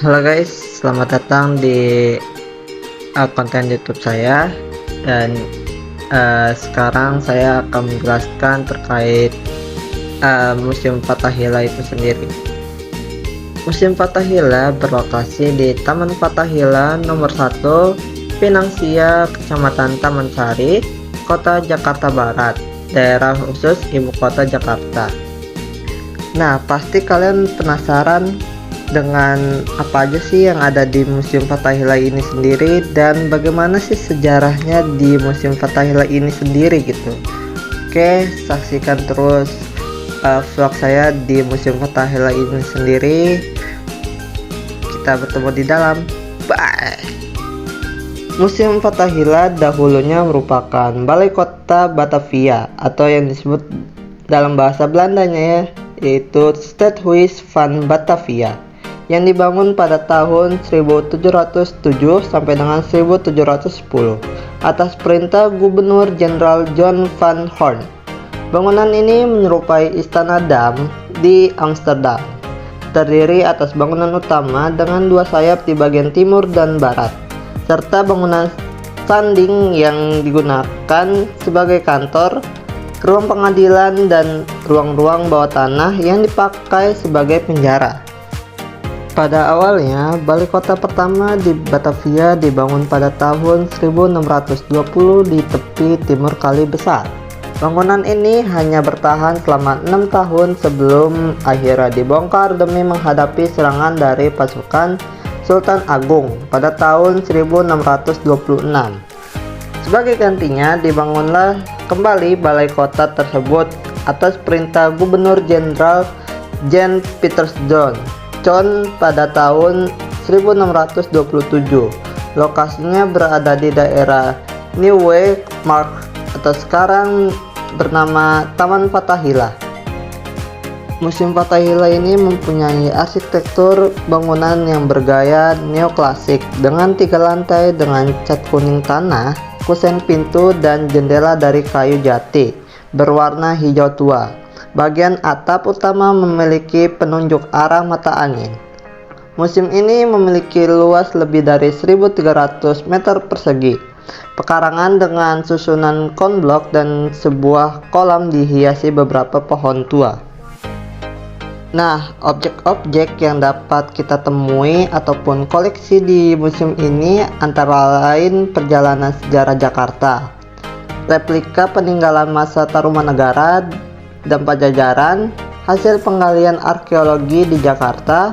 Halo guys, selamat datang di konten YouTube saya. Dan sekarang saya akan menjelaskan terkait Museum Fathahillah itu sendiri. Museum Fathahillah berlokasi di Taman Fathahillah nomor 1 Pinang Sia, Kecamatan Taman Sari, Kota Jakarta Barat, daerah khusus Ibu Kota Jakarta. Nah, pasti kalian penasaran dengan apa aja sih yang ada di Museum Fathahillah ini sendiri, dan bagaimana sih sejarahnya di Museum Fathahillah ini sendiri gitu. Oke, saksikan terus vlog saya di Museum Fathahillah ini sendiri. Kita bertemu di dalam. Bye. Museum Fathahillah dahulunya merupakan balai kota Batavia, atau yang disebut dalam bahasa Belandanya yaitu Stadhuis van Batavia, yang dibangun pada tahun 1707 sampai dengan 1710 atas perintah Gubernur Jenderal John van Horn. Bangunan ini menyerupai Istana Dam di Amsterdam, terdiri atas bangunan utama dengan dua sayap di bagian timur dan barat, serta bangunan standing yang digunakan sebagai kantor, ruang pengadilan, dan ruang-ruang bawah tanah yang dipakai sebagai penjara. Pada awalnya, balai kota pertama di Batavia dibangun pada tahun 1620 di tepi timur Kali Besar. Bangunan ini hanya bertahan selama 6 tahun sebelum akhirnya dibongkar demi menghadapi serangan dari pasukan Sultan Agung pada tahun 1626. Sebagai gantinya, dibangunlah kembali balai kota tersebut atas perintah Gubernur Jenderal Jan Pieterszoon Coen pada tahun 1627. Lokasinya berada di daerah Nieuwe Markt atau sekarang bernama Taman Fathahillah. Museum Fathahillah ini mempunyai arsitektur bangunan yang bergaya neoklasik dengan 3 lantai dengan cat kuning tanah, kusen pintu dan jendela dari kayu jati berwarna hijau tua. Bagian atap utama memiliki penunjuk arah mata angin. Museum ini memiliki luas lebih dari 1.300 meter persegi, pekarangan dengan susunan konblok, dan sebuah kolam dihiasi beberapa pohon tua. Nah, objek-objek yang dapat kita temui ataupun koleksi di museum ini antara lain perjalanan sejarah Jakarta, replika peninggalan masa Tarumanegara dan Pajajaran, hasil penggalian arkeologi di Jakarta,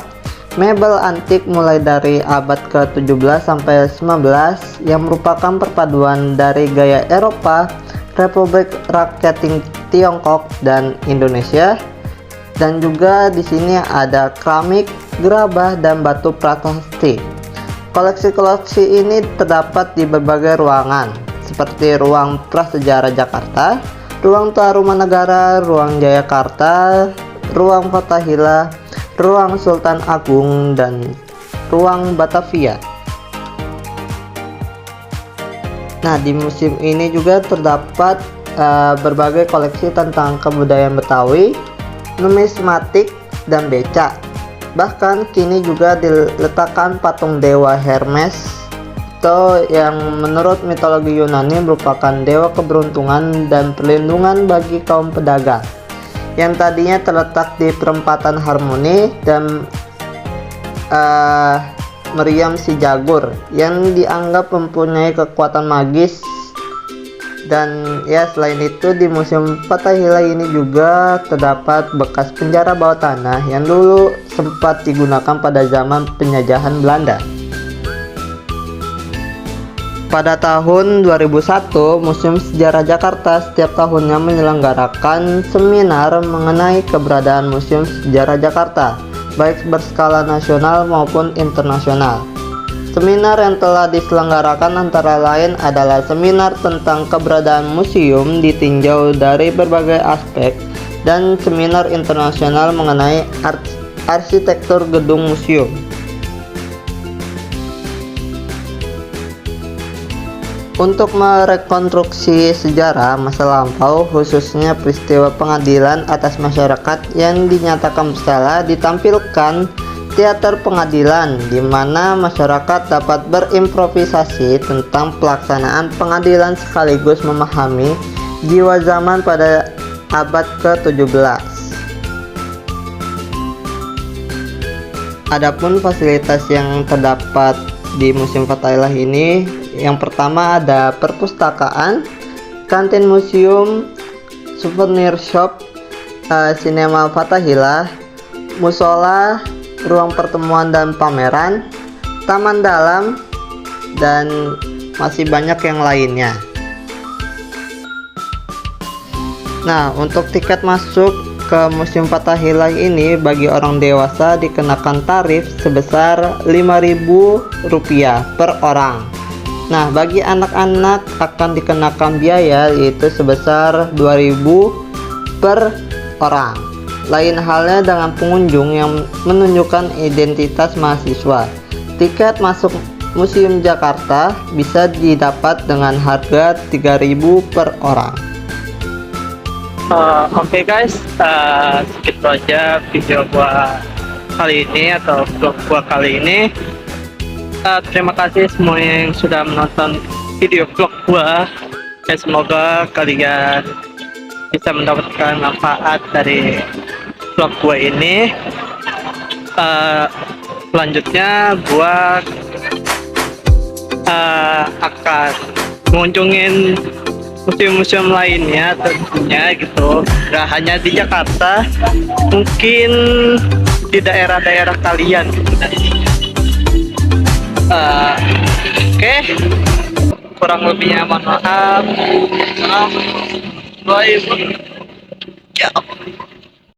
mebel antik mulai dari abad ke-17 sampai 19 yang merupakan perpaduan dari gaya Eropa, Republik Rakyat Tiongkok, dan Indonesia. Dan juga di sini ada keramik, gerabah, dan batu prasasti. Koleksi-koleksi ini terdapat di berbagai ruangan, seperti ruang prasejarah Jakarta, ruang Tarumanegara, ruang Jayakarta, ruang Fathahillah, ruang Sultan Agung, dan ruang Batavia. Nah, di museum ini juga terdapat berbagai koleksi tentang kebudayaan Betawi, numismatik, dan becak. Bahkan kini juga diletakkan patung dewa Hermes, atau yang menurut mitologi Yunani merupakan dewa keberuntungan dan perlindungan bagi kaum pedagang, yang tadinya terletak di perempatan Harmoni dan meriam si Jagur, yang dianggap mempunyai kekuatan magis. Dan ya, selain itu di Museum Fathahillah ini juga terdapat bekas penjara bawah tanah yang dulu sempat digunakan pada zaman penjajahan Belanda. Pada tahun 2001, Museum Sejarah Jakarta setiap tahunnya menyelenggarakan seminar mengenai keberadaan Museum Sejarah Jakarta, baik berskala nasional maupun internasional. Seminar yang telah diselenggarakan antara lain adalah seminar tentang keberadaan museum ditinjau dari berbagai aspek, dan seminar internasional mengenai arsitektur gedung museum. Untuk merekonstruksi sejarah masa lampau, khususnya peristiwa pengadilan atas masyarakat yang dinyatakan bersalah, ditampilkan teater pengadilan, di mana masyarakat dapat berimprovisasi tentang pelaksanaan pengadilan sekaligus memahami jiwa zaman pada abad ke-17. Adapun fasilitas yang terdapat di Museum Fathahillah ini, yang pertama ada perpustakaan, kantin museum, souvenir shop, sinema Fathahillah, musola, ruang pertemuan dan pameran, taman dalam, dan masih banyak yang lainnya. Nah, untuk tiket masuk ke Museum Fathahillah ini bagi orang dewasa dikenakan tarif sebesar Rp5.000 per orang. Nah, bagi anak-anak akan dikenakan biaya yaitu sebesar Rp2.000 per orang. Lain halnya dengan pengunjung yang menunjukkan identitas mahasiswa. Tiket masuk Museum Jakarta bisa didapat dengan harga Rp3.000 per orang. Oke guys, segitu aja video gua kali ini atau vlog gua kali ini. Terima kasih semua yang sudah menonton video vlog gua. Semoga kalian bisa mendapatkan manfaat dari vlog gue ini. Selanjutnya gue akan mengunjungin museum-museum lainnya tentunya gitu, gak hanya di Jakarta, mungkin di daerah-daerah kalian gitu nantinya. Oke, kurang lebihnya mohon maaf. Bye.